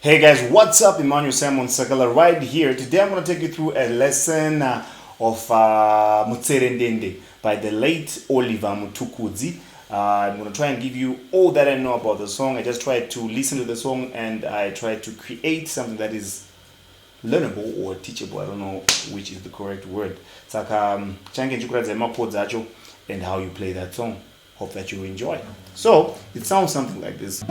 Hey guys, what's up? Emmanuel Sakala right here. Today I'm going to take you through a lesson of Mutserendende by the late Oliver Mutukudzi. I'm going to try and give you all that I know about the song. I just tried to listen to the song and I tried to create something that is learnable or teachable. I don't know which is the correct word. Saka change chords acho and how you play that song. Hope that you enjoy. So it sounds something like this.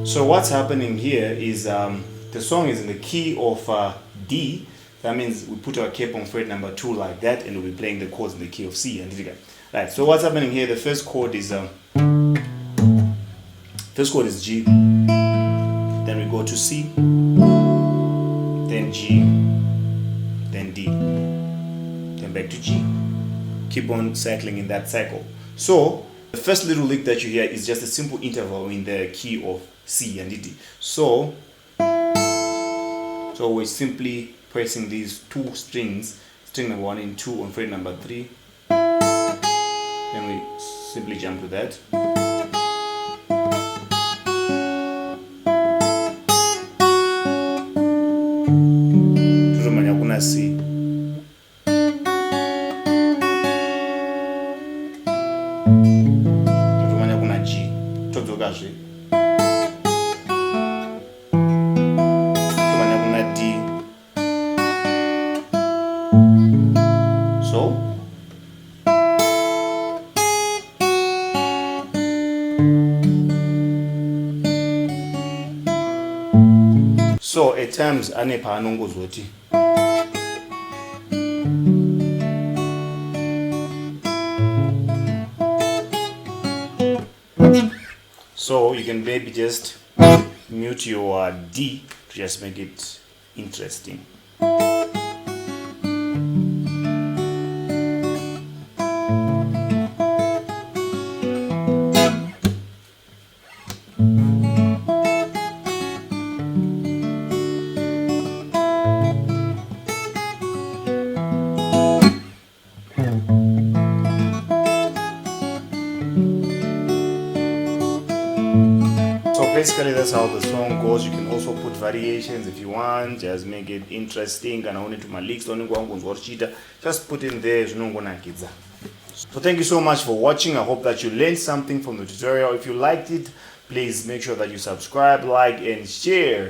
So what's happening here is the song is in the key of D. That means we put our cape on fret number 2 like that, and we'll be playing the chords in the key of C. And right. So what's happening here? The first chord is G. Then we go to C. Then G. Then D. Then back to G. Keep on cycling in that cycle. So the first little lick that you hear is just a simple interval in the key of C and D. So we're simply pressing these two strings, string number 1 and 2 on fret number 3. Then we simply jump to that. Tutomanya kuna C. Tutomanya kuna G. Todzokazve. So at times ane paanongozoti. So you can maybe just mute your D to just make it interesting. Basically that's how the song goes. You can also put variations if you want, just make it interesting. And I want to my leaks, just put in there. So thank you so much for watching. I hope that you learned something from the tutorial. If you liked it, please make sure that you subscribe, like and share.